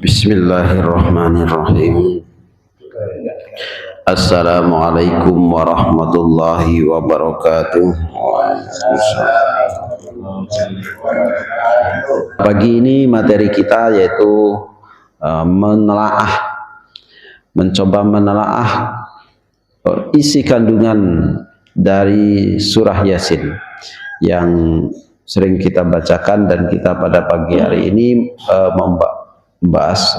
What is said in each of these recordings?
Bismillahirrahmanirrahim. Assalamualaikum warahmatullahi wabarakatuh. Pagi ini materi kita yaitu mencoba menelaah isi kandungan dari surah Yasin yang sering kita bacakan, dan kita pada pagi hari ini membahas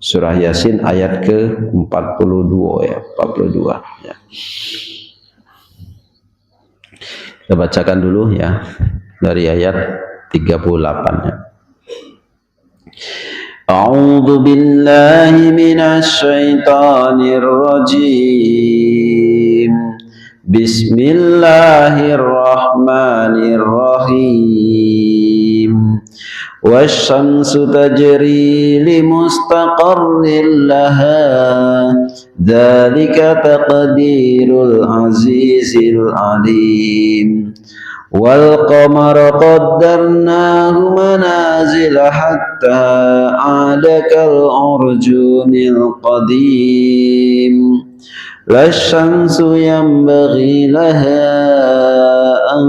surah Yasin ayat ke-42 ya, 42 ya. Kita bacakan dulu ya dari ayat 38 ya. A'udzu billahi minasy syaithanir rajim. Bismillahirrahmanirrahim. Wasyamsu tajri limustaqarrin laha, dzalika taqdirul azizil alim. Wal qamara qaddarnahu manazila hatta 'ada kal urjunil qadim. Lasyamsu yanbaghi laha an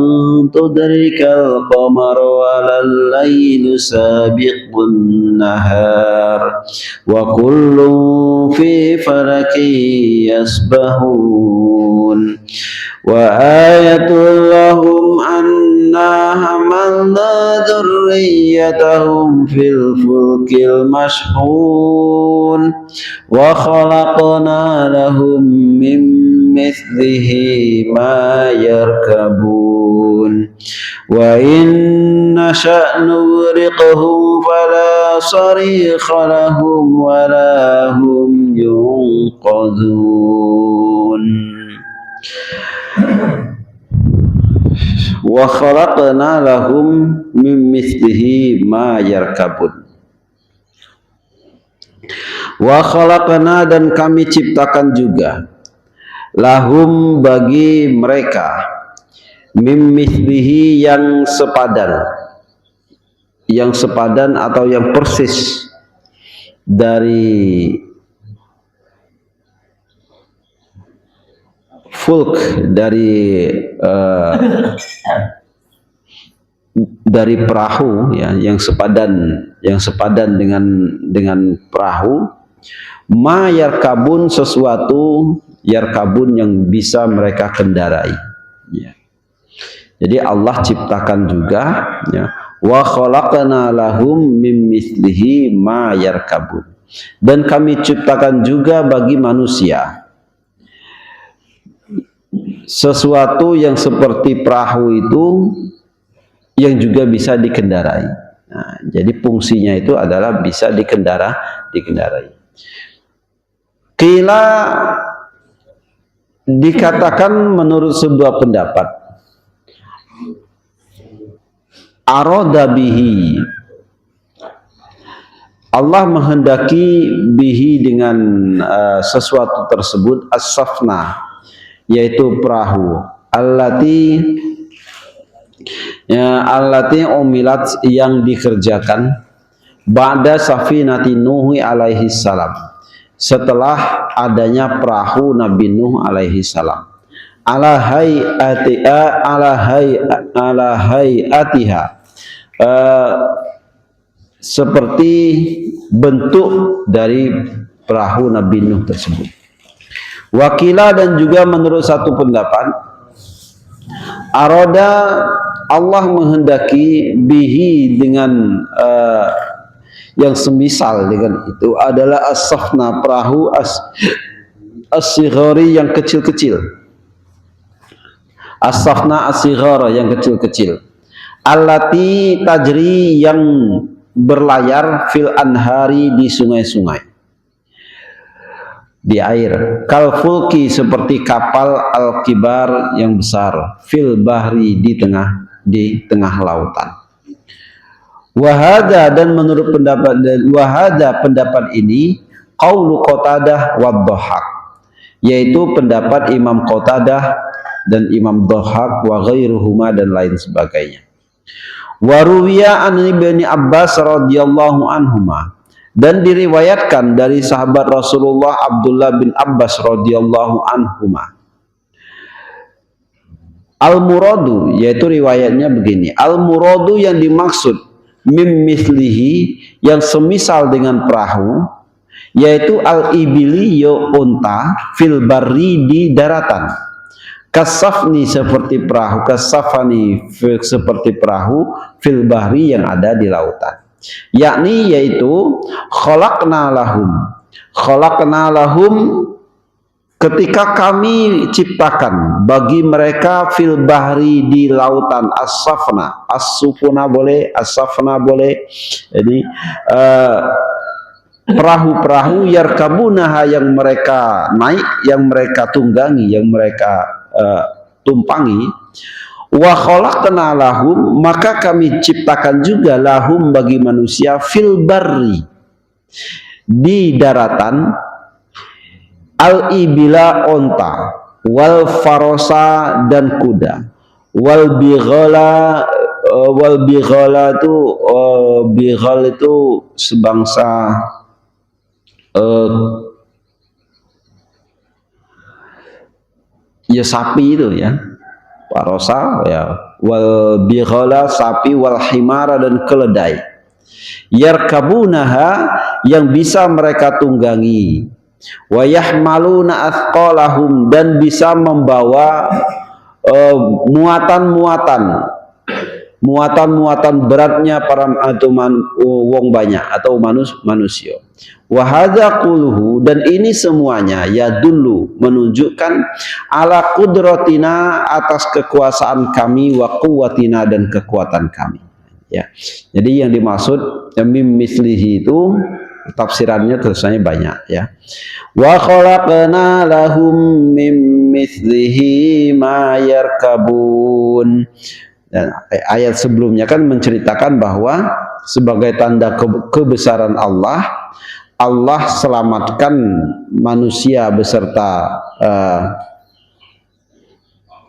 tudrikal qamara walal laylu sabiqun nahar wa kullun fi falakin yasbahun. Wa ayatul lahum anna hamalna dzurriyyatahum fil fulkil mashhun wa khalaqna lahum min mithlihi ma yarkabun wa in nasha' nughriqhum fala sarikha lahum wa la hum yunqadhun. Wa khalaqna lahum min mithlihi ma yarkabun. Wa khalaqna, dan kami ciptakan juga, lahum, bagi mereka, min mithlihi, yang sepadan atau yang persis dari fulk, dari perahu ya, yang sepadan dengan perahu. Ma yarkabun, sesuatu yarkabun yang bisa mereka kendarai ya. Jadi Allah ciptakan juga ya, wa khalaqna lahum min mithlihi ma yarkabun, dan kami ciptakan juga bagi manusia sesuatu yang seperti perahu itu yang juga bisa dikendarai. Nah, jadi fungsinya itu adalah bisa dikendarai. Qila, dikatakan menurut sebuah pendapat, arada bihi, Allah menghendaki bihi dengan sesuatu tersebut, as-safna, yaitu perahu, allati umilat, yang dikerjakan, ba'da safinati Nuh alaihi salam, setelah adanya perahu Nabi Nuh alaihi salam, ala hayatiha, seperti bentuk dari perahu Nabi Nuh tersebut. Wakila, dan juga menurut satu pendapat, aroda, Allah menghendaki bihi dengan yang semisal dengan itu adalah as-safna, perahu as-sighari, yang kecil-kecil. As-safna as-sighara, yang kecil-kecil. Allati tajri, yang berlayar, fil anhari, di sungai-sungai, di air, kal fulki, seperti kapal, al kibar, yang besar, fil bahri, di tengah lautan. Wahada, dan menurut pendapat ini, qaulu Qatadah wa Dhahhak, yaitu pendapat Imam Qatadah dan Imam Dhahhak, wa ghairuhuma, dan lain sebagainya. Waruwiya an Ibni Abbas radhiyallahu anhuma, dan diriwayatkan dari sahabat Rasulullah Abdullah bin Abbas radhiyallahu anhuma. Al-muradu, yaitu riwayatnya begini, al-muradu yang dimaksud mim mislihi, yang semisal dengan perahu, yaitu al-ibili yo unta, fil barri di daratan, kasafni seperti perahu, kasafani seperti perahu, fil bahri yang ada di lautan. Yakni yaitu khalaqna lahum ketika kami ciptakan bagi mereka fil bahri di lautan, as-safna, as-sufuna boleh, as-safna boleh. Jadi perahu-perahu yarkabunaha, yang mereka naik, yang mereka tunggangi, yang mereka tumpangi. Wa khalaqna lahum, maka kami ciptakan juga lahum bagi manusia fil barri di daratan, al-ibila onta, wal farosa dan kuda, wal bighala itu bighal itu sebangsa ya sapi itu ya, farosa ya, wal bighala sapi, wal himara dan keledai, yarkabunaha yang bisa mereka tunggangi, wa yahmaluna athqalahum dan bisa membawa muatan beratnya para wong banyak atau manusia. Wa hadza quluhu, dan ini semuanya ya dulu menunjukkan ala qudratina, atas kekuasaan kami, wa quwwatina dan kekuatan kami. Ya. Jadi yang dimaksud mim mislihi itu tafsirannya tulisannya banyak ya. Wa khalaqna lahum mim mithlihi ma yarkabun. Dan ayat sebelumnya kan menceritakan bahwa sebagai tanda kebesaran Allah, Allah selamatkan manusia beserta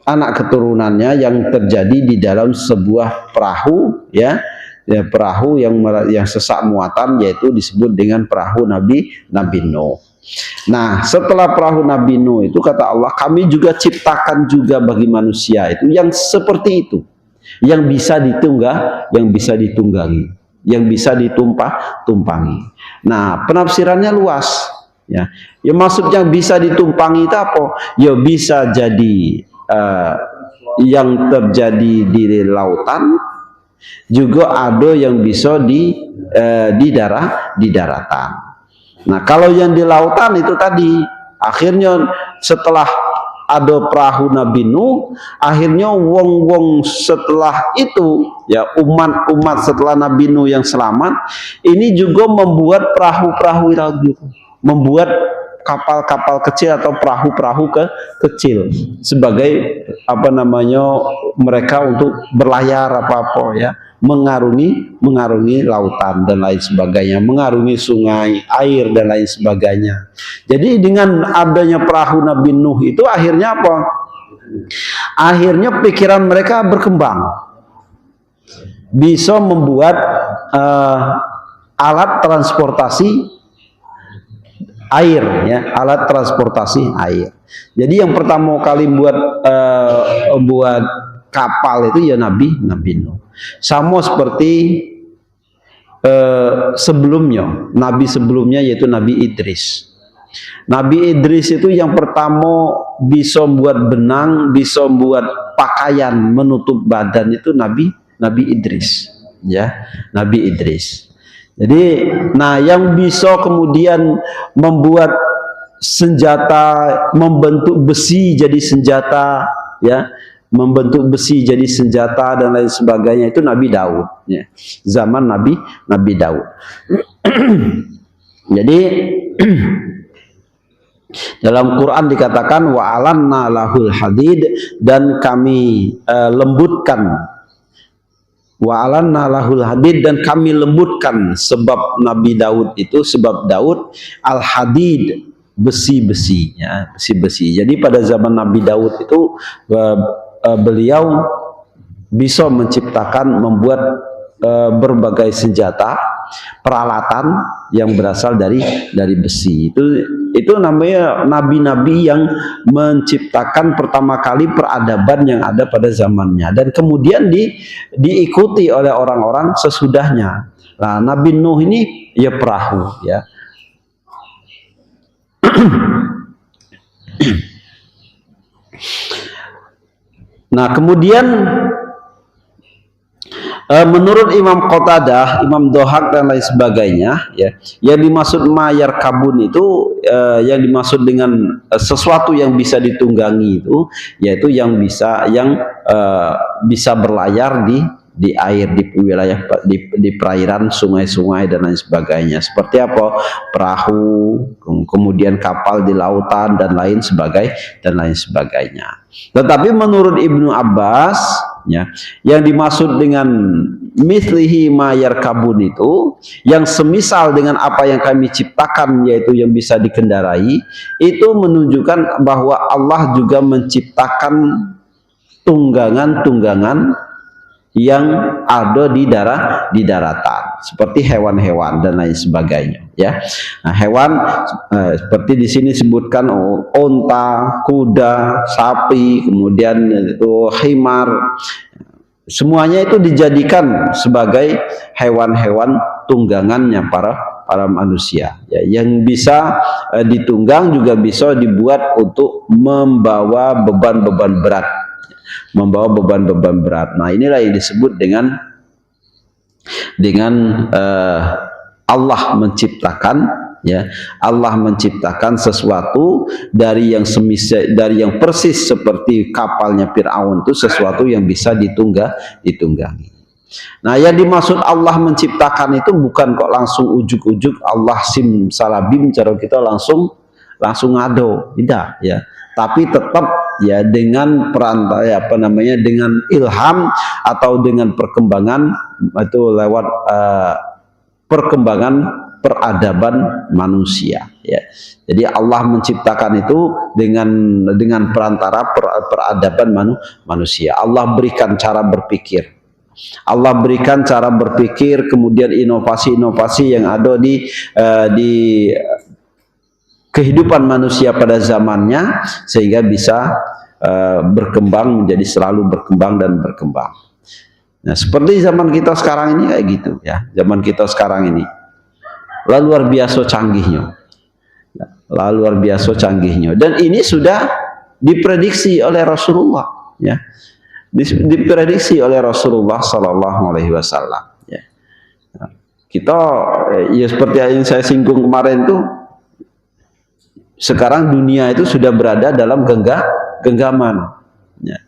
anak keturunannya yang terjadi di dalam sebuah perahu ya, perahu yang sesak muatan, yaitu disebut dengan perahu Nabi Nuh. Nah, setelah perahu Nabi Nuh itu kata Allah, kami juga ciptakan juga bagi manusia itu yang seperti itu, yang bisa ditunggangi, yang bisa tumpangi. Nah, penafsirannya luas ya. Ya maksudnya bisa ditumpangi itu apa? Ya bisa jadi yang terjadi di lautan, juga ada yang bisa di daratan. Nah, kalau yang di lautan itu tadi, akhirnya setelah ada perahu Nabi Nuh, akhirnya wong-wong setelah itu ya, umat setelah Nabi Nuh yang selamat ini juga membuat perahu-perahu lagi, membuat kapal-kapal kecil atau perahu-perahu kecil sebagai mereka untuk berlayar apa ya, mengarungi lautan dan lain sebagainya, mengarungi sungai, air dan lain sebagainya. Jadi dengan adanya perahu Nabi Nuh itu akhirnya apa? Akhirnya pikiran mereka berkembang, bisa membuat alat transportasi air ya, alat transportasi air. Jadi yang pertama kali buat kapal itu ya Nabi Nuh. Sama seperti nabi sebelumnya yaitu Nabi Idris. Nabi Idris itu yang pertama bisa buat benang, bisa buat pakaian menutup badan itu Nabi Idris ya, Nabi Idris. Jadi, nah yang bisa kemudian membuat senjata, membentuk besi jadi senjata, ya, membentuk besi jadi senjata dan lain sebagainya itu Nabi Daud, ya. Zaman Nabi Daud. Jadi dalam Quran dikatakan wa alanna lahul hadid, dan kami lembutkan. Wa alanna lahul hadid, dan kami lembutkan, sebab Nabi Daud itu, sebab Daud al-hadid, besi-besinya, besi-besi. Jadi pada zaman Nabi Daud itu beliau bisa menciptakan, membuat berbagai senjata, peralatan yang berasal dari besi. Itu namanya nabi-nabi yang menciptakan pertama kali peradaban yang ada pada zamannya, dan kemudian diikuti oleh orang-orang sesudahnya. Nah, Nabi Nuh ini ya perahu, ya. Nah, kemudian menurut Imam Qatadah, Imam Dohak dan lain sebagainya, ya, yang dimaksud mayar kabun itu, yang dimaksud dengan sesuatu yang bisa ditunggangi itu, yaitu yang bisa berlayar di air, di wilayah, di perairan, sungai-sungai dan lain sebagainya. Seperti apa? Perahu, kemudian kapal di lautan dan lain sebagainya. Tetapi menurut Ibnu Abbas, ya, yang dimaksud dengan mislihi mayar kabun itu, yang semisal dengan apa yang kami ciptakan, yaitu yang bisa dikendarai, itu menunjukkan bahwa Allah juga menciptakan tunggangan-tunggangan yang ada di daratan, seperti hewan-hewan dan lain sebagainya, ya. Nah, hewan seperti di sini sebutkan onta, kuda, sapi, kemudian itu himar, semuanya itu dijadikan sebagai hewan-hewan tunggangannya para manusia, ya, yang bisa ditunggang, juga bisa dibuat untuk membawa beban-beban berat. Nah, inilah yang disebut dengan Allah menciptakan, ya, Allah menciptakan sesuatu dari yang persis seperti kapalnya Fir'aun itu, sesuatu yang bisa ditunggangi. Nah, yang dimaksud Allah menciptakan itu bukan kok langsung ujuk-ujuk Allah sim salabim cara kita langsung ngado, tidak, ya. Tapi tetap, ya, dengan dengan ilham atau dengan perkembangan itu lewat perkembangan peradaban manusia, ya. Jadi Allah menciptakan itu dengan perantara peradaban manusia. Allah berikan cara berpikir. Allah berikan cara berpikir, kemudian inovasi-inovasi yang ada di kehidupan manusia pada zamannya, sehingga bisa berkembang, menjadi selalu berkembang dan berkembang. Nah, seperti zaman kita sekarang ini kayak gitu, ya. Zaman kita sekarang ini luar biasa canggihnya, dan ini sudah diprediksi oleh Rasulullah, ya. Diprediksi oleh Rasulullah Sallallahu Alaihi Wasallam, ya. Nah, kita, ya, seperti yang saya singgung kemarin tuh, sekarang dunia itu sudah berada dalam genggaman, ya.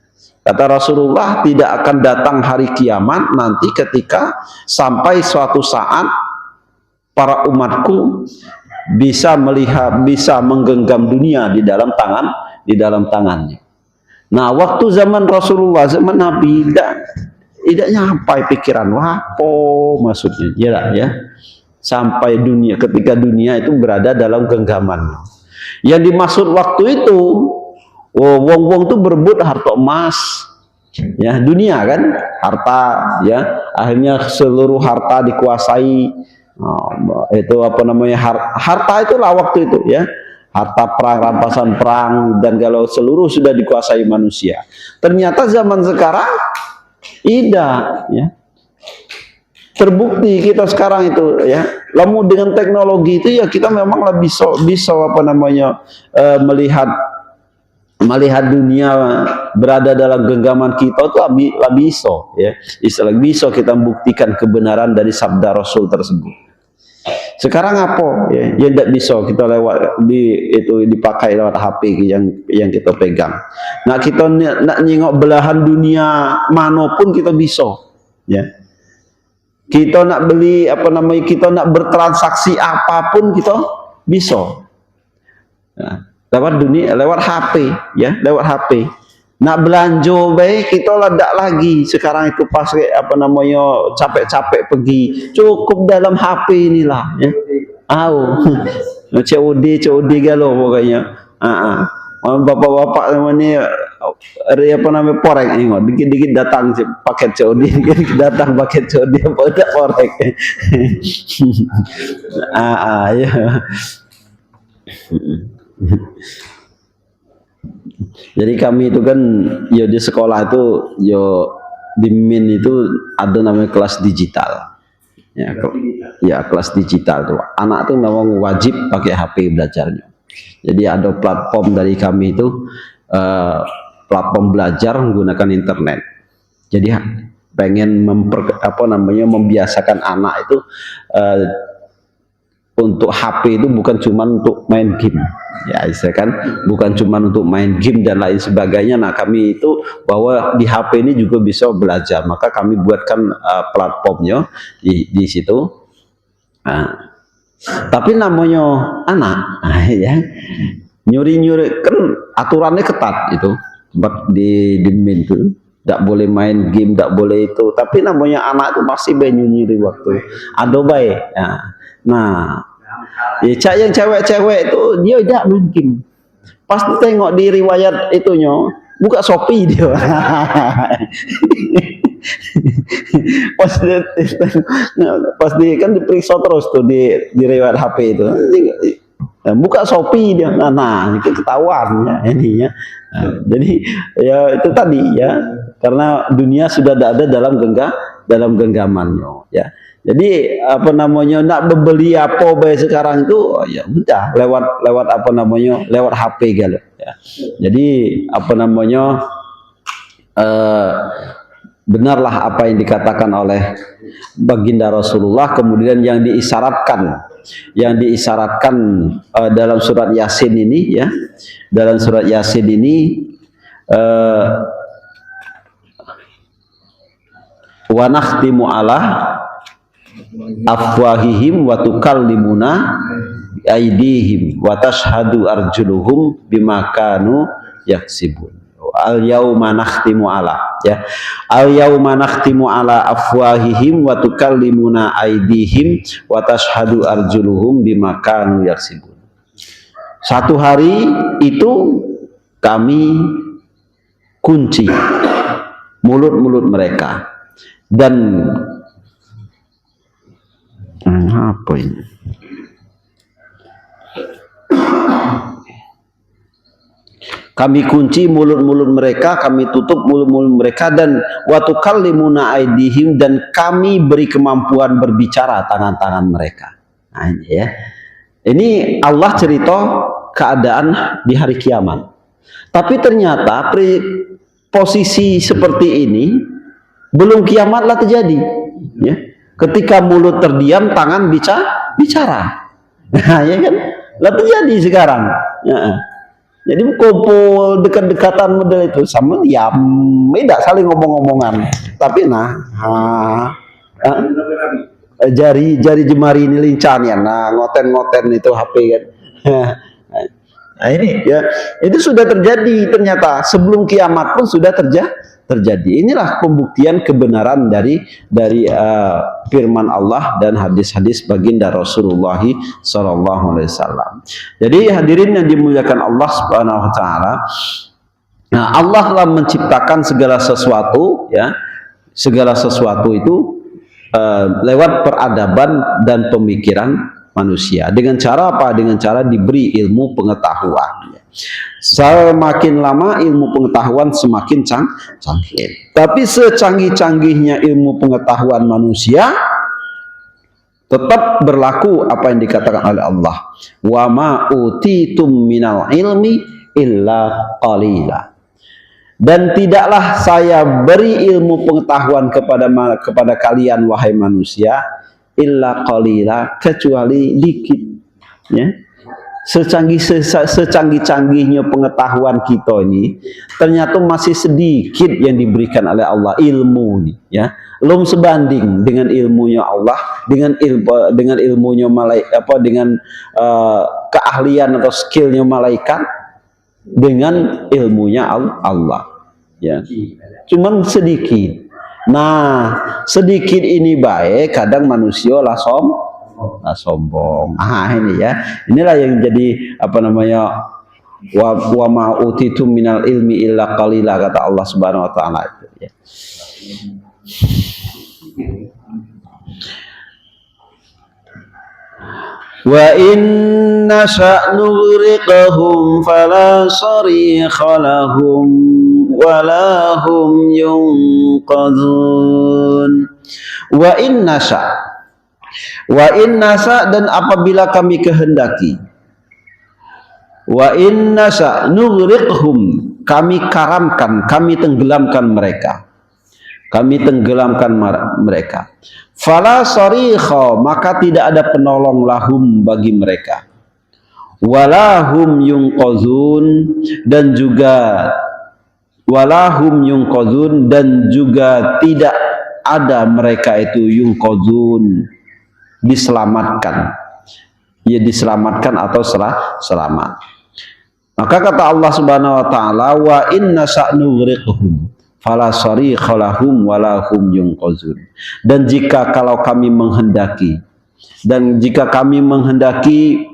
Kata Rasulullah, tidak akan datang hari kiamat nanti ketika sampai suatu saat para umatku bisa menggenggam dunia di dalam tangannya. Nah, waktu zaman Rasulullah, zaman Nabi, tidak nyampai pikiran, apa maksudnya, ya, sampai ketika dunia itu berada dalam genggaman. Yang dimaksud waktu itu, wong-wong tuh berebut harta emas, ya, dunia kan, harta, ya, akhirnya seluruh harta dikuasai. Itu harta itulah waktu itu, ya, harta perang, rampasan perang, dan kalau seluruh sudah dikuasai manusia. Ternyata zaman sekarang tidak, ya. Terbukti kita sekarang itu, ya, lalu dengan teknologi itu, ya, kita memang lebih bisa melihat dunia berada dalam genggaman kita itu lebih iso, ya. Bisa kita buktikan kebenaran dari sabda Rasul tersebut. Sekarang apa, ya, yang tidak bisa kita dipakai lewat HP yang kita pegang. Nah, kita nak nyengok belahan dunia manapun kita bisa, ya. Kita nak beli kita nak bertransaksi apapun kita bisa. Nah, lewat HP, ya, lewat HP. Nak belanja baik kita ledak lagi. Sekarang itu pas capek-capek pergi, cukup dalam HP inilah, ya. COD galau pokoknya. Bapak-bapak namanya apa namanya porek ingat dikit-dikit datang paket COD, dikit datang paket COD apa udah porek. Ya. Jadi kami itu kan ya di sekolah itu yo di MIN itu ada namanya kelas digital. Ya kelas digital tuh. Anak tuh memang wajib pakai HP belajarnya. Jadi ada platform dari kami itu platform belajar menggunakan internet. Jadi pengen membiasakan anak itu untuk HP itu bukan cuma untuk main game, ya saya kan bukan cuma untuk main game dan lain sebagainya. Nah kami itu bahwa di HP ini juga bisa belajar, maka kami buatkan platformnya di situ. Nah, tapi namanya anak, ya nyuri kan aturannya ketat itu di MIN itu. Tidak boleh main game, tidak boleh itu. Tapi namanya anak itu masih nyuri waktu. Ada baik. Ya. Nah, ya yang cewek-cewek itu dia tidak main game. Pas tengok di riwayat itunya, buka Shopee dia. pas kan diperiksa terus tuh di riwayat HP itu. Buka Shopee dia. Nah itu ketahuan ya ininya. Jadi ya itu tadi ya, karena dunia sudah ada dalam genggamannya ya. Jadi apa namanya nak membeli apa baik sekarang itu ya udah lewat apa namanya lewat HP gitu ya. Jadi apa namanya benarlah apa yang dikatakan oleh baginda Rasulullah, kemudian yang diisyaratkan dalam surat Yasin ini ya, dalam surat Yasin ini wa nakhtimu ala afwahihim wa tukallimuna aydihim wa tashhadu arjuluhum bima kanu yaksibun. Al yauma nakhtimu ala ya, al yauma nakhtimu ala afwahihim wa tukallimuna aydihim wa tashhadu arjuluhum bima kanu yaksibun. Satu hari itu kami kunci mulut-mulut mereka dan apa ini? Kami kunci mulut-mulut mereka, kami tutup mulut-mulut mereka, dan wa tukallimuna aydihim, dan kami beri kemampuan berbicara tangan-tangan mereka. Nah, ini ya. Ini Allah cerita keadaan di hari kiamat. Tapi ternyata posisi seperti ini belum kiamatlah terjadi. Ya. Ketika mulut terdiam, tangan bicara. Nah, ya kan? Lah terjadi sekarang. Ya. Jadi kumpul dekat-dekatan model itu sama diam, tidak saling ngomong-ngomongan. Tapi jari jemari ini lincah ya, ngoten-ngoten itu HP kan. Nah ini ya, itu sudah terjadi ternyata sebelum kiamat pun sudah terjadi. Inilah pembuktian kebenaran dari firman Allah dan hadis-hadis baginda Rasulullah SAW. Jadi hadirin yang dimuliakan Allah Subhanahu Wa Taala, nah Allah telah menciptakan segala sesuatu ya, segala sesuatu itu lewat peradaban dan pemikiran manusia. Dengan cara apa? Dengan cara diberi ilmu pengetahuan. Semakin lama ilmu pengetahuan semakin canggih. Tapi secanggih-canggihnya ilmu pengetahuan manusia, tetap berlaku apa yang dikatakan oleh Allah. Wa ma utitum minal ilmi illa qalila. Dan tidaklah saya beri ilmu pengetahuan kepada kalian wahai manusia illa qalila, kecuali dikit ya. Secanggih-canggihnya pengetahuan kita ini ternyata masih sedikit yang diberikan oleh Allah ilmu ini ya, belum sebanding dengan ilmunya Allah, dengan ilmunya malaikat, dengan keahlian atau skillnya malaikat, dengan ilmunya Allah ya, cuman sedikit. Nah, sedikit ini baik, kadang manusia lah sombong. Ini ya. Inilah yang jadi apa namanya wa ma utitum minal ilmi illa qalila, kata Allah Subhanahu wa taala itu ya. Wa inna sha'nughriqahum fala sarikha lahum wala hum yunqadhun. Wa inna dan apabila kami kehendaki, wa inna sha'nughriqhum, kami karamkan, kami tenggelamkan mereka, fala sarikha, maka tidak ada penolong lahum bagi mereka, walahum yunqazun, dan juga tidak ada mereka itu yunqazun, diselamatkan, ya diselamatkan atau selamat. Maka kata Allah Subhanahu wa taala, wa inna sha'nughriqhum fala sarikha lahum wala hum yunqazun. Dan jika kami menghendaki,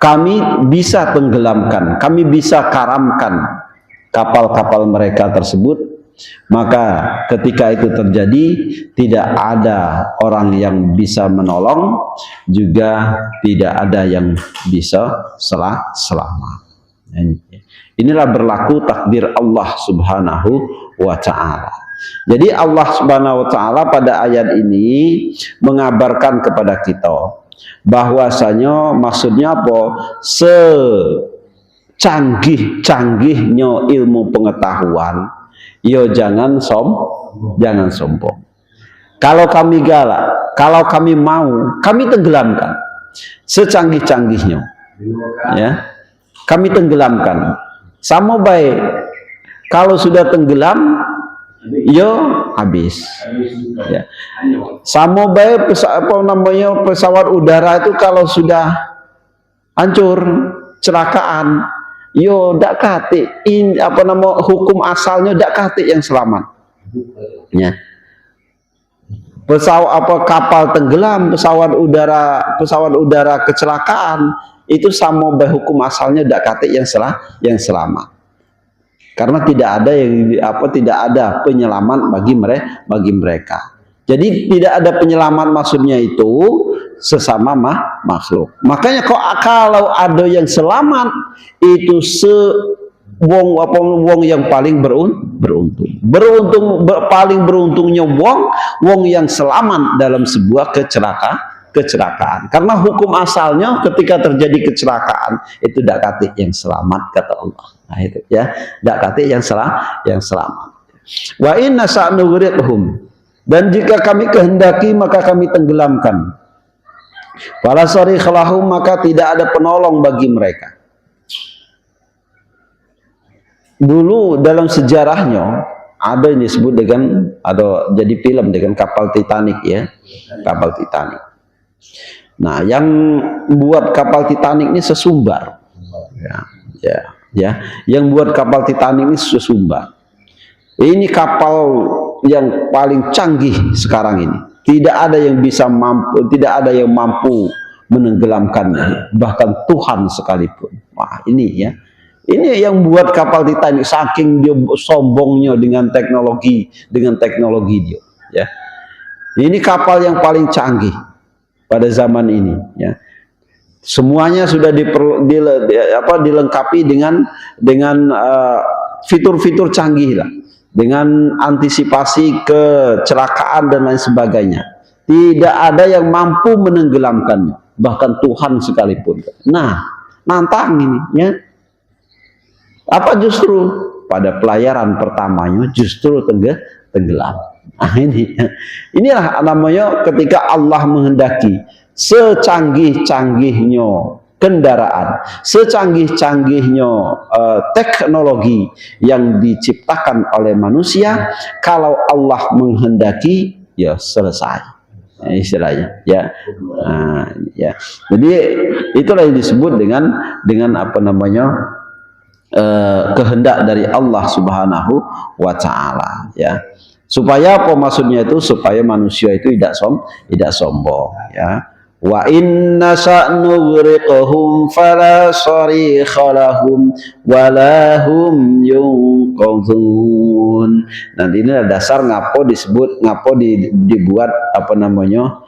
kami bisa tenggelamkan, kami bisa karamkan kapal-kapal mereka tersebut, maka ketika itu terjadi tidak ada orang yang bisa menolong, juga tidak ada yang bisa selamat. Inilah berlaku takdir Allah Subhanahu wa ta'ala. Jadi Allah Subhanahu wa ta'ala pada ayat ini mengabarkan kepada kita bahwasanya, maksudnya apa? Secanggih-canggihnya ilmu pengetahuan, yo jangan sombong. Kalau kami galak, kalau kami mau, kami tenggelamkan. Secanggih-canggihnya, ya, kami tenggelamkan. Sama baik, kalau sudah tenggelam, yo habis. Ya. Sama baik pesawat udara itu kalau sudah hancur, celakaan, yo dak kate hukum asalnya dak kate yang selamat. Ya. Kapal tenggelam, pesawat udara kecelakaan, itu sama baik hukum asalnya dak kate yang selamat. Karena tidak ada penyelamat bagi mereka. Jadi tidak ada penyelamat, maksudnya itu sesama makhluk. Makanya kalau ada yang selamat, itu wong yang paling beruntung. Paling beruntungnya wong yang selamat dalam sebuah kecelakaan. Karena hukum asalnya ketika terjadi kecelakaan itu dak kate yang selamat, kata Allah. Nah itu ya, dak kate yang selamat. Wa inna sha'nughriqhum, dan jika kami kehendaki maka kami tenggelamkan. Fala sarikha lahum, maka tidak ada penolong bagi mereka. Dulu dalam sejarahnya ada yang disebut jadi film dengan kapal Titanic, ya, kapal Titanic. Nah, yang buat kapal Titanic ini sesumbar, yang buat kapal Titanic ini sesumbar. Ini kapal yang paling canggih sekarang ini. Tidak ada yang mampu menenggelamkannya, bahkan Tuhan sekalipun. Wah, ini ya. Ini yang buat kapal Titanic, saking dia sombongnya dengan teknologi dia, ya. Ini kapal yang paling canggih pada zaman ini, ya. Semuanya sudah dilengkapi dengan fitur-fitur canggih lah, dengan antisipasi kecelakaan dan lain sebagainya. Tidak ada yang mampu menenggelamkannya, bahkan Tuhan sekalipun. Nah, nantang ini, ya. Apa justru pada pelayaran pertamanya justru tenggelam. Nah, inilah namanya ketika Allah menghendaki, secanggih-canggihnya kendaraan, secanggih-canggihnya teknologi yang diciptakan oleh manusia, kalau Allah menghendaki, ya selesai, istilahnya, ya. Nah, ya. Jadi itulah yang disebut dengan apa namanya, kehendak dari Allah Subhanahu wa ta'ala, ya. Supaya apa maksudnya itu? Supaya manusia itu tidak sombong, ya. Wa inna sa'nughriqhum fala sarikha lahum walahum yunqadhun. Nah, ini adalah dasar ngapo disebut, ngapo dibuat apa namanya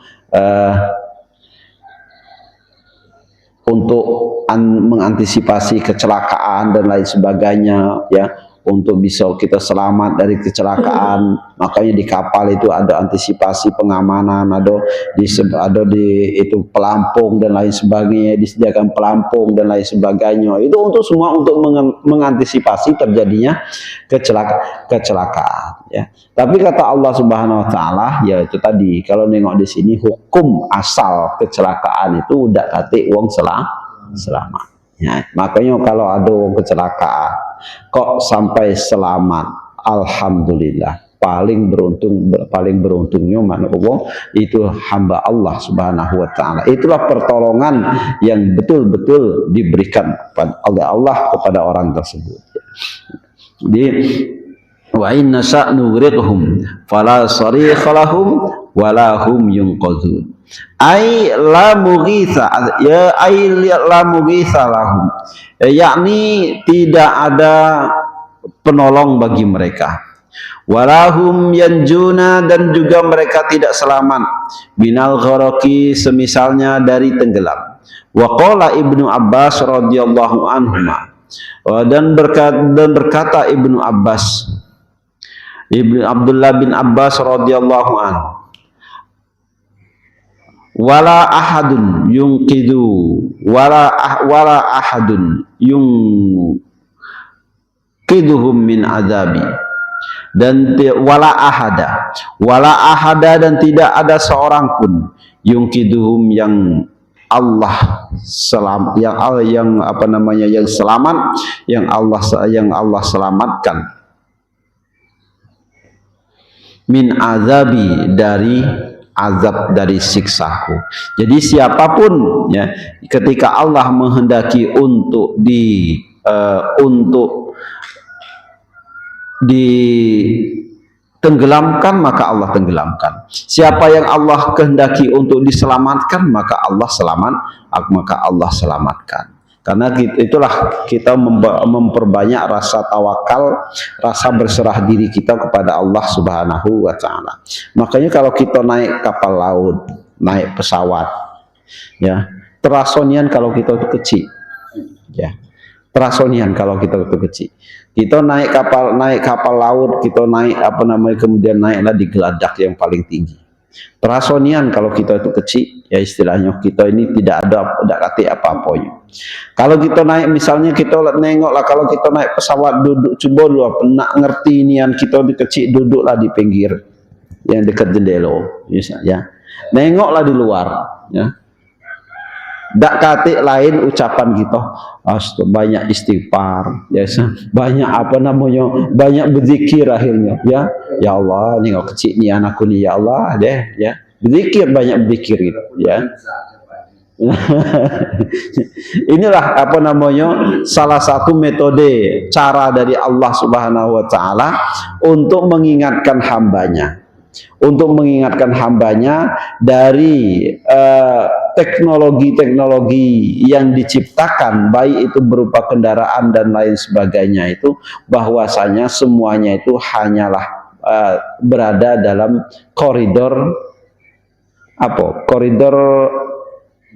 untuk mengantisipasi kecelakaan dan lain sebagainya, ya, untuk bisa kita selamat dari kecelakaan. Makanya di kapal itu ada antisipasi pengamanan, ada di itu pelampung dan lain sebagainya, disediakan pelampung dan lain sebagainya. Itu untuk semua untuk mengantisipasi terjadinya kecelakaan, ya. Tapi kata Allah Subhanahu wa taala, ya itu tadi, kalau nengok di sini hukum asal kecelakaan itu udah kate wong selamat. Ya, makanya kalau ada wong kecelakaan kok sampai selamat, alhamdulillah, paling beruntungnya mana wong itu hamba Allah Subhanahu wa taala. Itulah pertolongan yang betul-betul diberikan oleh Allah kepada orang tersebut. Jadi wa inna sa'nughriqhum fala sarikha lahum wala hum yunqadhun. Ai la mughitha, ya ai la mughitha lahum, yakni tidak ada penolong bagi mereka. Walahum yanjuna, dan juga mereka tidak selamat minal gharaqi, semisalnya dari tenggelam. Wa qala Ibnu Abbas radhiyallahu anhuma, dan berkata Ibnu Abbas, Ibnu Abdullah bin Abbas radhiyallahu anhu, wala ahadun yunqidu wala ahadun yunqiduhum min azabi, dan wala ahada dan tidak ada seorang pun yunqiduhum yang Allah yang apa namanya, yang selamat, yang Allah selamatkan min azabi, dari azab, dari siksaku. Jadi siapapun, ya, ketika Allah menghendaki untuk ditenggelamkan, maka Allah tenggelamkan. Siapa yang Allah kehendaki untuk diselamatkan, maka Allah selamatkan. Karena itulah kita memperbanyak rasa tawakal, rasa berserah diri kita kepada Allah Subhanahu wa taala. Makanya kalau kita naik kapal laut, naik pesawat, ya, terasonian kalau kita itu kecil, ya. Terasonian kalau kita itu kecil. Kita naik kapal laut, kita naik apa namanya, kemudian naiklah di geladak yang paling tinggi. Terasonian kalau kita itu kecil, ya, istilahnya kita ini tidak kate apa-apanya. Kalau kita naik, misalnya kita nengok lah, kalau kita naik pesawat, duduk, coba lu nak ngerti nian kita di kecil, duduklah di pinggir yang dekat jendela, ya, nengoklah di luar, ya. Dak kate lain ucapan kita, banyak istighfar, ya, banyak apa namanya, banyak berzikir akhirnya, ya. Ya Allah, nih kecil nih anakku nih, ya Allah deh, ya, berzikir, banyak berzikir gitu, ya. Inilah apa namanya, salah satu metode, cara dari Allah Subhanahu wa taala untuk mengingatkan hambanya, dari teknologi-teknologi yang diciptakan, baik itu berupa kendaraan dan lain sebagainya, itu bahwasanya semuanya itu hanyalah berada dalam koridor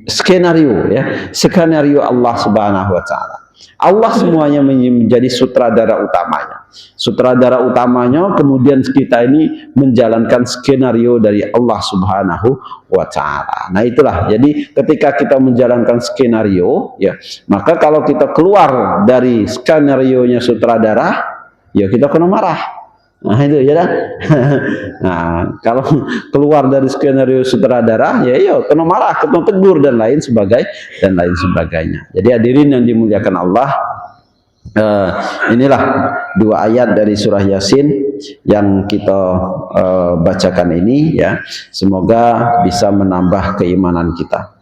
skenario, ya, skenario Allah Subhanahu wa taala. Allah semuanya menjadi sutradara utamanya. Sutradara utamanya, kemudian kita ini menjalankan skenario dari Allah Subhanahu wa taala. Nah, itulah. Jadi ketika kita menjalankan skenario, ya, maka kalau kita keluar dari skenario-nya sutradara, ya kita kena marah. Nah, itu ya dah. Nah, kalau keluar dari skenario sutradara, ya kena marah, kena tegur dan lain sebagainya. Jadi hadirin yang dimuliakan Allah, inilah dua ayat dari surah Yasin yang kita bacakan ini, ya. Semoga bisa menambah keimanan kita.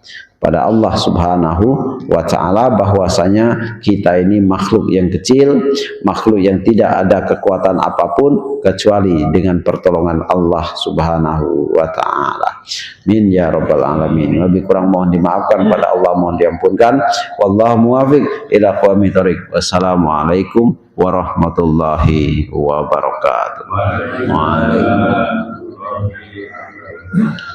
pada Allah Subhanahu wa taala bahwasanya kita ini makhluk yang kecil, makhluk yang tidak ada kekuatan apapun kecuali dengan pertolongan Allah Subhanahu wa taala. Amin ya rabbal alamin. Lebih kurang mohon dimaafkan, pada Allah mohon diampunkan. Wallahu muwaffiq ila aqwamit thoriq. Wassalamualaikum warahmatullahi wabarakatuh. Waalaikumsalam.